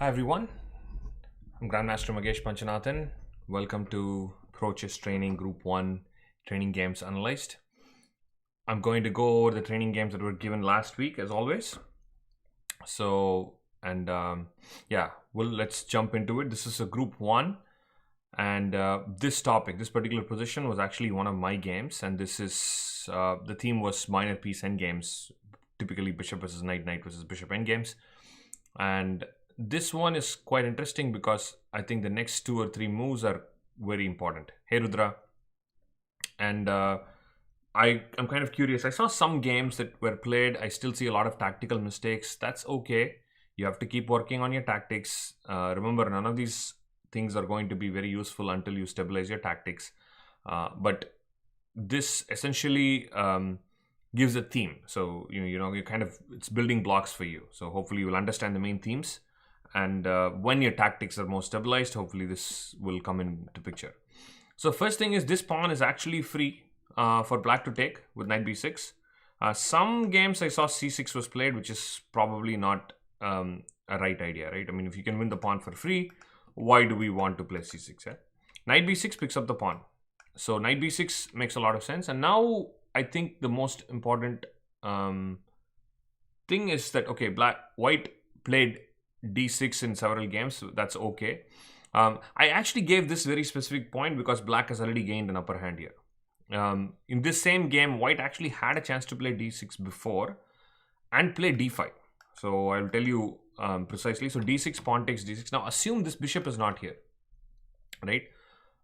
Hi everyone, I'm Grandmaster Magesh Panchanathan. Welcome to Prochess Training Group 1 Training Games Analyzed. I'm going to go over the training games that were given last week as always. Let's jump into it. This is a Group 1 and this particular position was actually one of my games, and this is, the theme was minor piece endgames, typically bishop versus knight, knight versus bishop endgames. And this one is quite interesting because I think the next 2 or 3 moves are very important. Hey Rudra. And I'm kind of curious. I saw some games that were played. I still see a lot of tactical mistakes. That's okay. You have to keep working on your tactics. Remember, none of these things are going to be very useful until you stabilize your tactics. But this essentially gives a theme. So, it's building blocks for you. So hopefully you will understand the main themes. And when your tactics are more stabilized, hopefully this will come into picture. So first thing is, this pawn is actually free for black to take with knight b6. Some games I saw c6 was played, which is probably not a right idea, right? I mean, if you can win the pawn for free, why do we want to play c6? Yeah? Knight b6 picks up the pawn. So knight b6 makes a lot of sense. And now I think the most important thing is that, okay, white played d6 in several games, so that's okay. I actually gave this very specific point because black has already gained an upper hand here. In this same game, white actually had a chance to play d6 before and play d5. So I'll tell you precisely. So d6, pawn takes d6. Now assume this bishop is not here, right?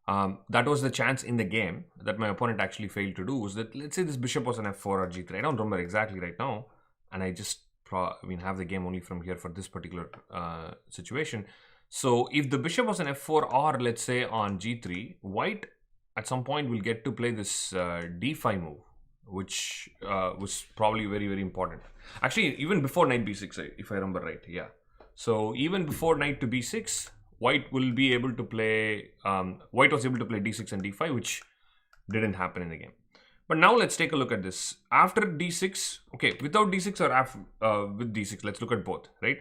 That was the chance in the game that my opponent actually failed to do. Was that, let's say this bishop was on f4 or g3. I don't remember exactly right now, and I just have the game only from here for this particular situation. So if the bishop was on f4 or let's say on g3, white at some point will get to play this d5 move, which was probably very, very important. Actually, even before knight b6, if I remember right, yeah. So even before knight to b6, white will be able to play, white was able to play d6 and d5, which didn't happen in the game. But now let's take a look at this. After d6, okay, without d6 or with d6, let's look at both, right?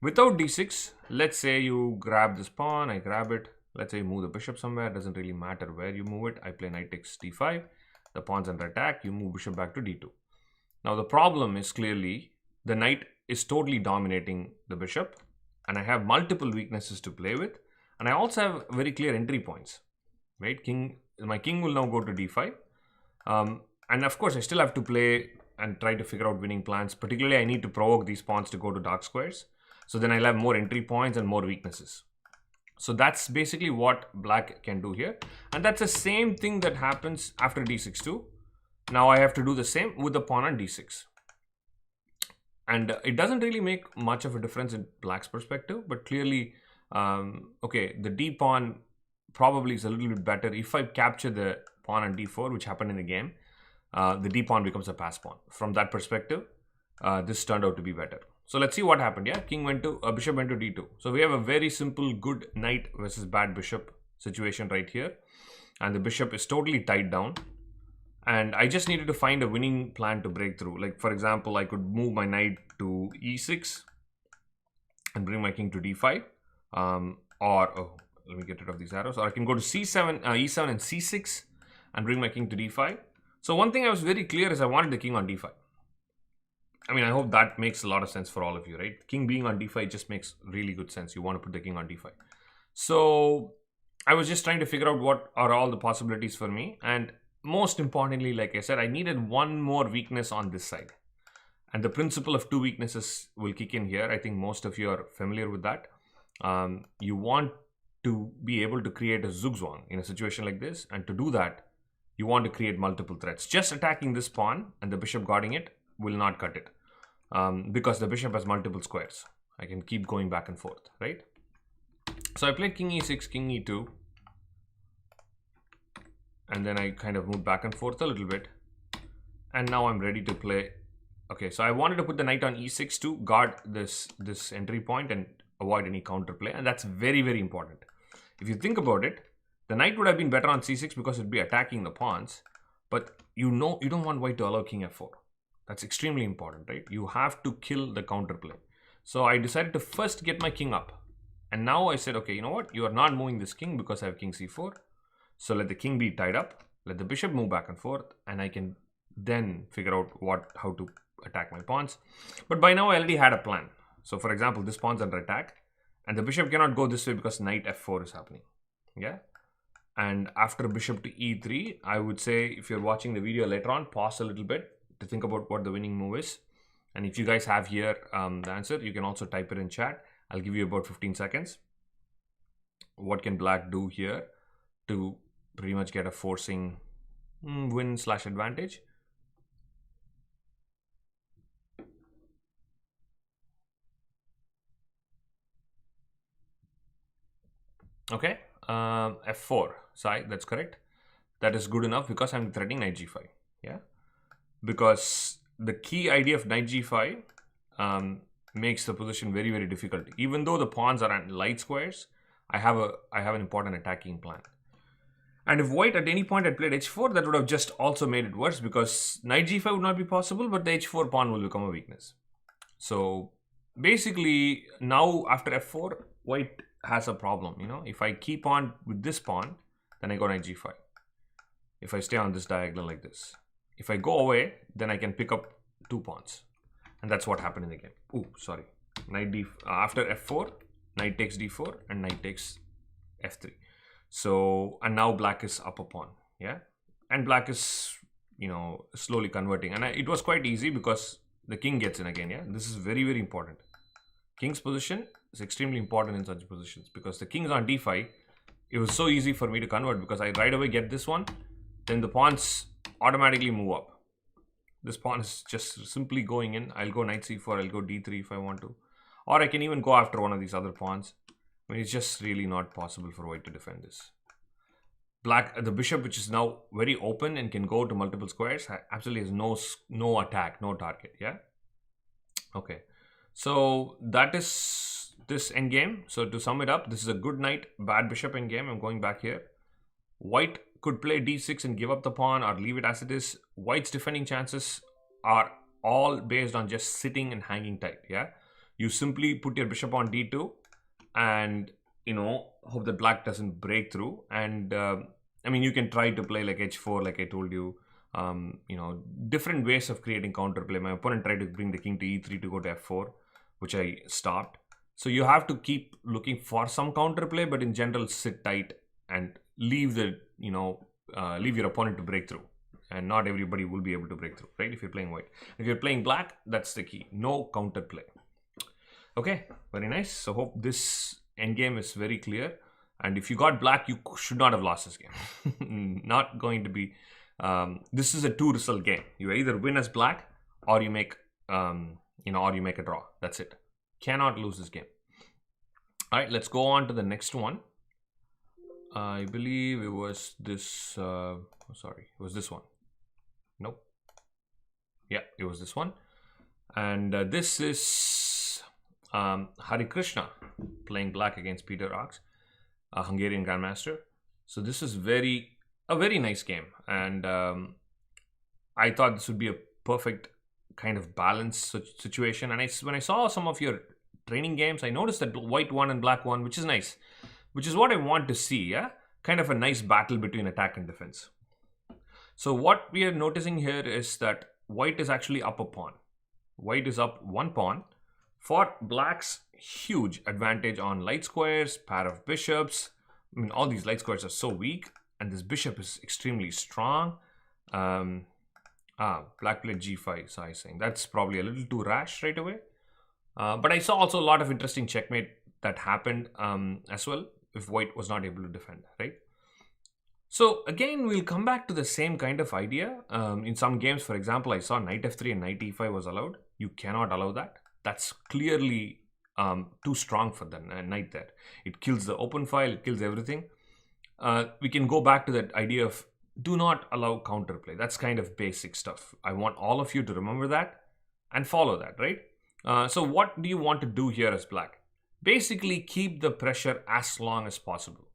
Without d6, let's say you grab this pawn, I grab it. Let's say you move the bishop somewhere, doesn't really matter where you move it. I play knight takes d5, the pawn's under attack, you move bishop back to d2. Now the problem is clearly the knight is totally dominating the bishop, and I have multiple weaknesses to play with, and I also have very clear entry points, right? My king will now go to d5. And of course, I still have to play and try to figure out winning plans. Particularly, I need to provoke these pawns to go to dark squares. So then I'll have more entry points and more weaknesses. So that's basically what black can do here. And that's the same thing that happens after d6 too. Now I have to do the same with the pawn on d6. And it doesn't really make much of a difference in black's perspective. But clearly, okay, the d pawn probably is a little bit better. If I capture the pawn on d4, which happened in the game, the d pawn becomes a pass pawn. From that perspective, this turned out to be better. So let's see what happened. Yeah, bishop went to d2. So we have a very simple good knight versus bad bishop situation right here, and the bishop is totally tied down. And I just needed to find a winning plan to break through. Like for example, I could move my knight to e6 and bring my king to d5, let me get rid of these arrows. Or I can go to c7, e7 and c6 and bring my king to d5. So one thing I was very clear is I wanted the king on d5. I mean, I hope that makes a lot of sense for all of you, right? King being on d5 just makes really good sense. You want to put the king on d5. So I was just trying to figure out what are all the possibilities for me. And most importantly, like I said, I needed one more weakness on this side. And the principle of 2 weaknesses will kick in here. I think most of you are familiar with that. You want to be able to create a zugzwang in a situation like this. And to do that, you want to create multiple threats. Just attacking this pawn and the bishop guarding it will not cut it. Because the bishop has multiple squares. I can keep going back and forth, right? So I played king e6, king e2. And then I kind of moved back and forth a little bit. And now I'm ready to play. Okay, so I wanted to put the knight on e6 to guard this entry point and avoid any counterplay. And that's very, very important. If you think about it, the knight would have been better on c6 because it'd be attacking the pawns. But you don't want white to allow king f4. That's extremely important, right? You have to kill the counterplay. So I decided to first get my king up. And now I said, okay, you know what? You are not moving this king because I have king c4. So let the king be tied up. Let the bishop move back and forth. And I can then figure out how to attack my pawns. But by now I already had a plan. So for example, this pawn's under attack. And the bishop cannot go this way because knight f4 is happening. Yeah. And after bishop to e3, I would say if you're watching the video later on, pause a little bit to think about what the winning move is. And if you guys have here the answer, you can also type it in chat. I'll give you about 15 seconds. What can black do here to pretty much get a forcing win / advantage? Okay, f4 side, that's correct. That is good enough because I'm threatening knight g5. Yeah, because the key idea of knight g5 makes the position very, very difficult. Even though the pawns are at light squares, I have an important attacking plan. And if white at any point had played h4, that would have just also made it worse because knight g5 would not be possible, but the h4 pawn will become a weakness. So basically now after f4, white has a problem. You know, if I keep on with this pawn, then I go knight g5. If I stay on this diagonal like this, if I go away, then I can pick up 2 pawns. And that's what happened in the game. Ooh, sorry. Knight d after f4, knight takes d4 and knight takes f3. So, and now black is up a pawn. Yeah. And black is, you know, slowly converting. And it was quite easy because the king gets in again. Yeah. This is very, very important. King's position is extremely important in such positions because the king is on d5. It was so easy for me to convert because I right away get this one. Then the pawns automatically move up. This pawn is just simply going in. I'll go knight c4. I'll go d3 if I want to. Or I can even go after one of these other pawns. I mean, it's just really not possible for white to defend this. Black, the bishop, which is now very open and can go to multiple squares, absolutely has no attack, no target. Yeah. Okay. So that is this endgame. So to sum it up, this is a good knight, bad bishop endgame. I'm going back here. White could play d6 and give up the pawn or leave it as it is. White's defending chances are all based on just sitting and hanging tight. Yeah. You simply put your bishop on d2 and, you know, hope that black doesn't break through. And I mean, you can try to play like h4, like I told you. You know, different ways of creating counterplay. My opponent tried to bring the king to e3 to go to f4, which I stopped. So you have to keep looking for some counterplay, but in general, sit tight and leave the, you know, leave your opponent to break through. And not everybody will be able to break through, right? If you're playing white. If you're playing black, that's the key. No counterplay. Okay, very nice. So hope this endgame is very clear. And if you got black, you should not have lost this game. Not going to be. This is a 2-result game. You either win as black, or you make, you know, or you make a draw. That's it. Cannot lose this game. All right, let's go on to the next one. I believe it was this. Sorry, it was this one. Nope. Yeah, it was this one. And this is Hari Krishna playing black against Peter Ox, a Hungarian grandmaster. So this is a very nice game, and I thought this would be a perfect kind of balanced situation. And when I saw some of your training games, I noticed that white won and black won, which is nice, which is what I want to see. Yeah, kind of a nice battle between attack and defense. So what we are noticing here is that white is actually up a pawn. White is up 1 pawn. For black's huge advantage on light squares, pair of bishops. I mean, all these light squares are so weak, and this bishop is extremely strong. Black played g5, so I was saying that's probably a little too rash right away. But I saw also a lot of interesting checkmate that happened as well if white was not able to defend, right? So again, we'll come back to the same kind of idea. In some games, for example, I saw knight f3 and knight e5 was allowed. You cannot allow that. That's clearly too strong for the knight there. It kills the open file, it kills everything. We can go back to that idea of do not allow counterplay. That's kind of basic stuff. I want all of you to remember that and follow that, right? So what do you want to do here as black? Basically, keep the pressure as long as possible,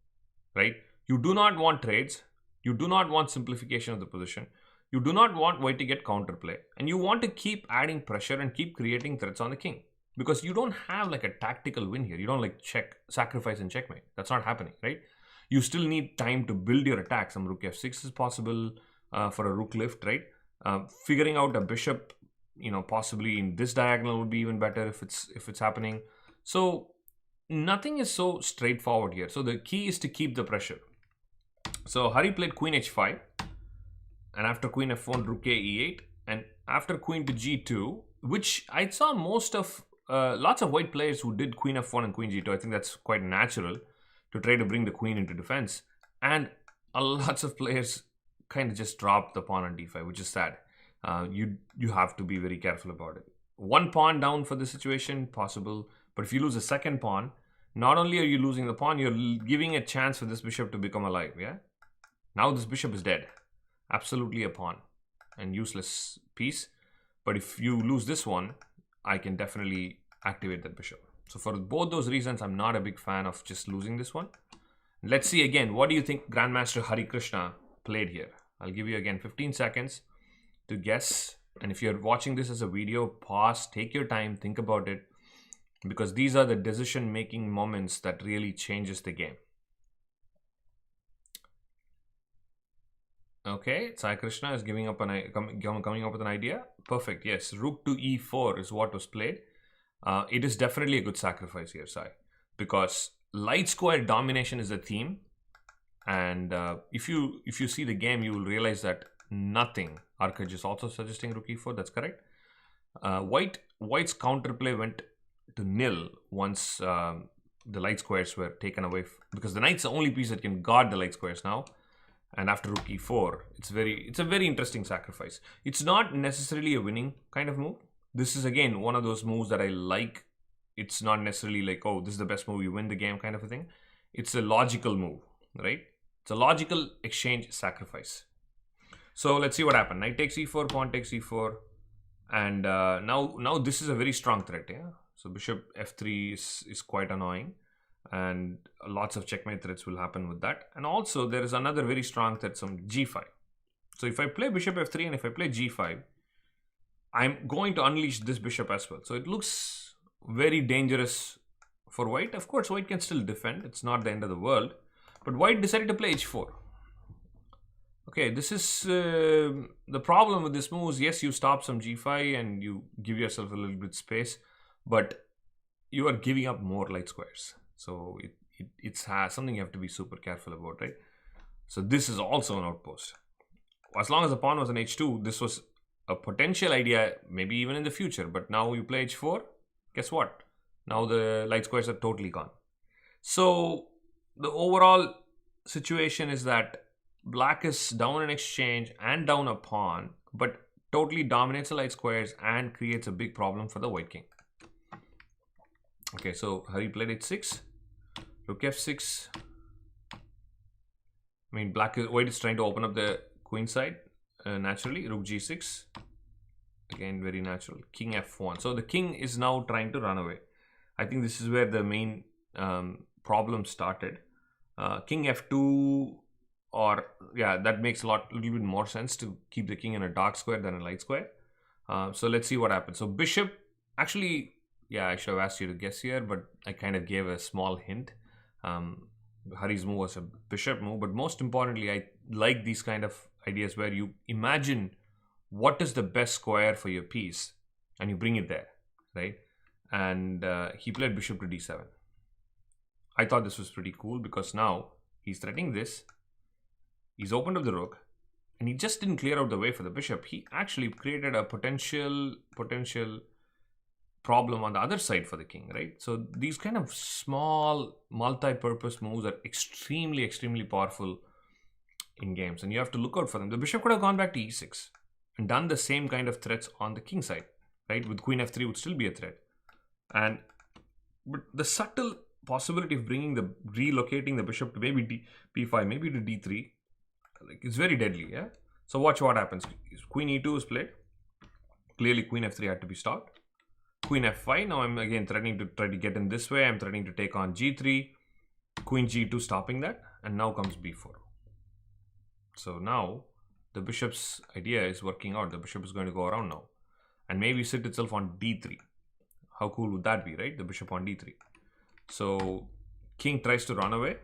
right? You do not want trades. You do not want simplification of the position. You do not want white to get counterplay. And you want to keep adding pressure and keep creating threats on the king. because you don't have like a tactical win here. You don't like check, sacrifice and checkmate. That's not happening, right? You still need time to build your attack. Some rook f6 is possible for a rook lift, right? Figuring out a bishop, possibly in this diagonal would be even better if it's happening. So nothing is so straightforward here. So the key is to keep the pressure. So Hari played queen h5, and after queen f1, rook a e8, and after queen to g2, which I saw lots of white players who did queen f1 and queen g2. I think that's quite natural to try to bring the queen into defense, and lots of players kind of just dropped the pawn on d5, which is sad. You have to be very careful about it. One pawn down for this situation, possible, but if you lose a second pawn, not only are you losing the pawn, you're giving a chance for this bishop to become alive. Yeah, now this bishop is dead, absolutely a pawn and useless piece. But if you lose this one, I can definitely activate that bishop. So for both those reasons, I'm not a big fan of just losing this one. Let's see again, what do you think Grandmaster Hari Krishna played here? I'll give you again 15 seconds to guess. And if you're watching this as a video, pause, take your time, think about it, because these are the decision-making moments that really changes the game. Okay, Sai Krishna is coming up with an idea. Perfect, yes. Rook to e4 is what was played. It is definitely a good sacrifice here, Sai, because light square domination is a theme. And if you see the game, you will realize that nothing. Arkaj is also suggesting rook e4. That's correct. White's counterplay went to nil once the light squares were taken away, because the knight's the only piece that can guard the light squares now. And after rook e4, it's a very interesting sacrifice. It's not necessarily a winning kind of move. This is again one of those moves that I like. It's not necessarily like, oh, this is the best move, you win the game kind of a thing. It's a logical move, right? It's a logical exchange sacrifice. So let's see what happened. Knight takes e4, pawn takes e4, and now this is a very strong threat. Yeah. So bishop f3 is quite annoying, and lots of checkmate threats will happen with that. And also there is another very strong threat, some g5. So if I play bishop f3 and if I play g5, I'm going to unleash this bishop as well. So it looks very dangerous for white. Of course, white can still defend. It's not the end of the world. But white decided to play h4. Okay, this is the problem with this move is, yes, you stop some g5 and you give yourself a little bit space, but you are giving up more light squares. So it's something you have to be super careful about, right? So this is also an outpost. As long as the pawn was on h2, this was a potential idea, maybe even in the future. But now you play h4, guess what? Now the light squares are totally gone. So the overall situation is that black is down an exchange and down a pawn, but totally dominates the light squares and creates a big problem for the white king. Okay, so Hari played h6, rook f6. I mean, white is trying to open up the queen side naturally. Rook g6, again very natural. King f1. So the king is now trying to run away. I think this is where the main problem started. King f2, or yeah, that makes a little bit more sense to keep the king in a dark square than a light square. So let's see what happens. So bishop, actually, yeah, I should have asked you to guess here, but I kind of gave a small hint. Hari's move was a bishop move, but most importantly, I like these kind of ideas where you imagine what is the best square for your piece and you bring it there, right? And he played bishop to d7. I thought this was pretty cool because now he's threatening this. He's opened up the rook, and he just didn't clear out the way for the bishop. He actually created a potential problem on the other side for the king, right? So these kind of small multi-purpose moves are extremely, extremely powerful in games, and you have to look out for them. The bishop could have gone back to e6 and done the same kind of threats on the king side, right? With queen f3 would still be a threat. But the subtle possibility of relocating the bishop to maybe b5, maybe to d3, like, it's very deadly, yeah? So watch what happens. Queen e2 is played. Clearly queen f3 had to be stopped. Queen f5. Now I'm again threatening to try to get in this way. I'm threatening to take on g3. Queen g2 stopping that. And now comes b4. So now the bishop's idea is working out. The bishop is going to go around now and maybe sit itself on d3. How cool would that be, right? The bishop on d3. So king tries to run away,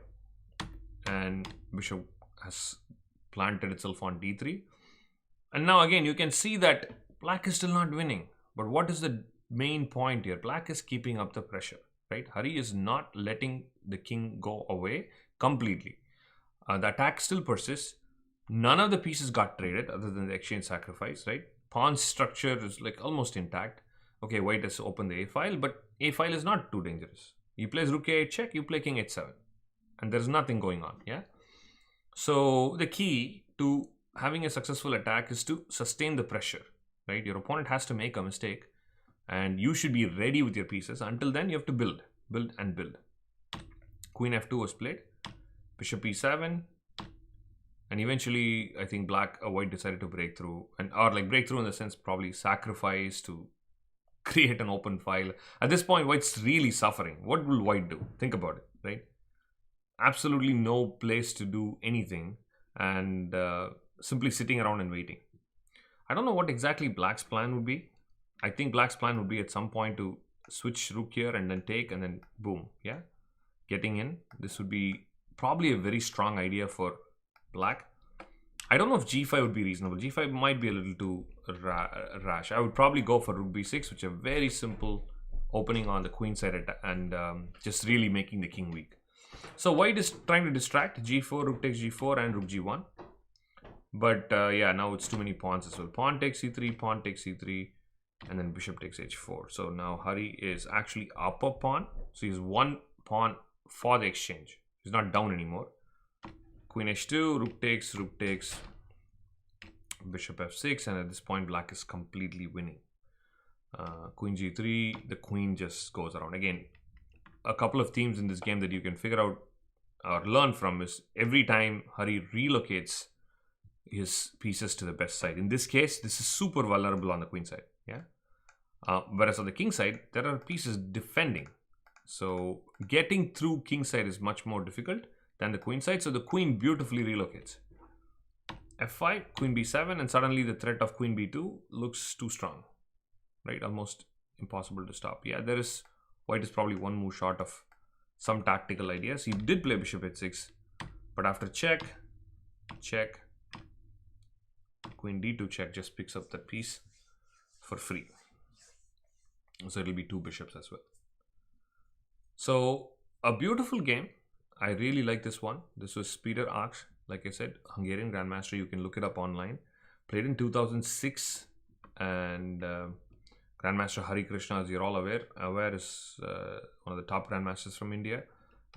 and bishop has planted itself on d3. And now again, you can see that black is still not winning. But what is the main point here? Black is keeping up the pressure, right? Hari is not letting the king go away completely. The attack still persists. None of the pieces got traded other than the exchange sacrifice, right? Pawn structure is like almost intact. Okay, white has opened the a file, but a file is not too dangerous. He plays rook a8 check, you play king h7, and there's nothing going on, yeah? So the key to having a successful attack is to sustain the pressure, right? Your opponent has to make a mistake, and you should be ready with your pieces. Until then, you have to build and build. Queen f2 was played, bishop e7, and eventually I think white decided to break through, or like break through in the sense probably sacrifice to create an open file. At this point, white's really suffering. What will white do? Think about it, right? Absolutely no place to do anything, and simply sitting around and waiting. I don't know what exactly black's plan would be. I think black's plan would be at some point to switch rook here and then take, and then boom, yeah, getting in. This would be probably a very strong idea for black. I don't know if g5 would be reasonable. g5 might be a little too rash. I would probably go for rook b6, which is a very simple opening on the queen side and just really making the king weak. So white is trying to distract g4, rook takes g4, and rook g1. But yeah, now it's too many pawns as well. Pawn takes c3, pawn takes c3, and then bishop takes h4. So now Hari is actually up a pawn. So he's one pawn for the exchange. He's not down anymore. Queen h2, rook takes, bishop f6, and at this point black is completely winning. Queen g3, the queen just goes around. Again, a couple of themes in this game that you can figure out or learn from is every time Hari relocates his pieces to the best side. In this case, this is super vulnerable on the queen side, yeah. Whereas on the king side, there are pieces defending. So getting through king side is much more difficult than the queen side. So the queen beautifully relocates. f5, queen b7, and suddenly the threat of queen b2 looks too strong, right? Almost impossible to stop. Yeah, white is probably one move short of some tactical ideas. He did play bishop h6, but after check, queen d2 check just picks up that piece for free. So it'll be two bishops as well. So a beautiful game. I really like this one. This was Peter Arch, like I said, Hungarian Grandmaster. You can look it up online. Played in 2006, and Grandmaster Hari Krishna, as you're all aware is one of the top Grandmasters from India.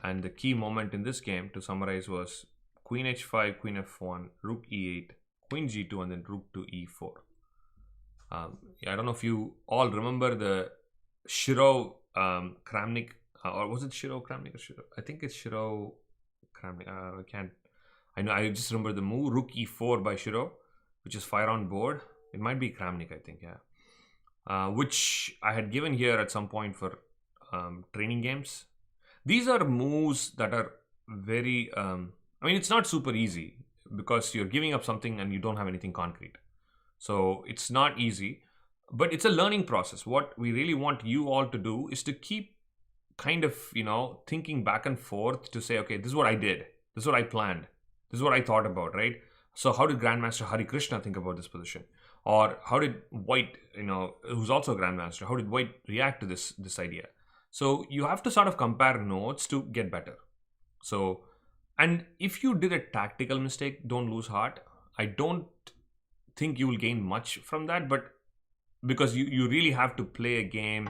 And the key moment in this game, to summarize, was queen h5, queen f1, rook e8, queen g2, and then rook to e4. Yeah, I don't know if you all remember the Shiro Kramnik, or was it Shiro Kramnik or Shiro? I think it's Shiro Kramnik. I just remember the move rook e4 by Shiro, which is fire on board. It might be Kramnik, I think, yeah. Which I had given here at some point for training games. These are moves that are very, I mean, it's not super easy because you're giving up something and you don't have anything concrete. So it's not easy, but it's a learning process. What we really want you all to do is to keep kind of, thinking back and forth to say, okay, this is what I did. This is what I planned. This is what I thought about, right? So how did Grandmaster Hari Krishna think about this position? Or how did white, who's also a Grandmaster, how did white react to this idea? So you have to sort of compare notes to get better. So, and if you did a tactical mistake, don't lose heart. I don't think you will gain much from that, but because you really have to play a game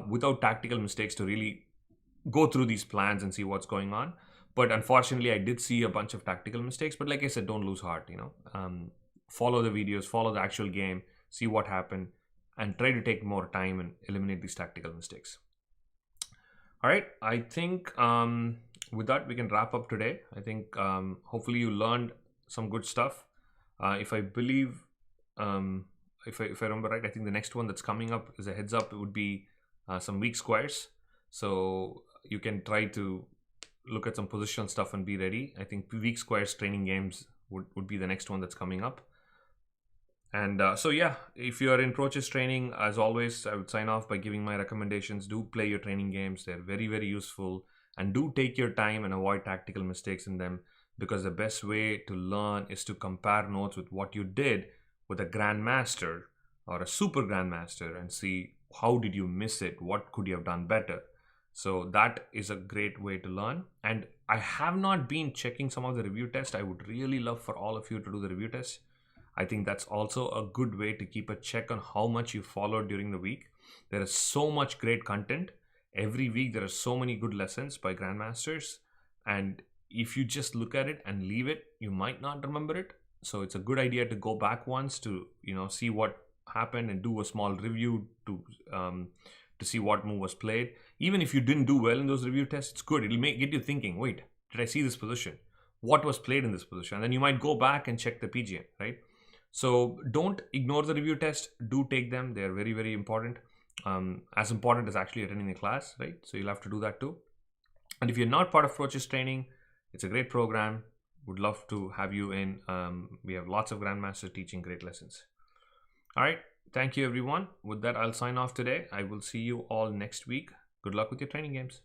without tactical mistakes to really go through these plans and see what's going on. But unfortunately, I did see a bunch of tactical mistakes. But like I said, don't lose heart. Follow the videos, follow the actual game, see what happened, and try to take more time and eliminate these tactical mistakes. All right, I think with that we can wrap up today. I think hopefully you learned some good stuff. If I believe, if I remember right, I think the next one that's coming up is a heads up. It would be some weak squares. So you can try to look at some positional stuff and be ready. I think weak squares training games would be the next one that's coming up. And so yeah, if you are in Pro Chess Training, as always, I would sign off by giving my recommendations. Do play your training games; they're very, very useful. And do take your time and avoid tactical mistakes in them, because the best way to learn is to compare notes with what you did with a grandmaster or a super grandmaster and see how did you miss it, what could you have done better. So that is a great way to learn. And I have not been checking some of the review tests. I would really love for all of you to do the review tests. I think that's also a good way to keep a check on how much you followed during the week. There is so much great content. Every week there are so many good lessons by grandmasters, and if you just look at it and leave it, you might not remember it. So it's a good idea to go back once to see what happened and do a small review to see what move was played. Even if you didn't do well in those review tests, it's good. It'll get you thinking, wait, did I see this position? What was played in this position? And then you might go back and check the PGM, right? So don't ignore the review test. Do take them. They are very, very important. As important as actually attending the class, right? So you'll have to do that too. And if you're not part of Pro Chess Training, it's a great program. Would love to have you in. We have lots of grandmasters teaching great lessons. All right. Thank you, everyone. With that, I'll sign off today. I will see you all next week. Good luck with your training games.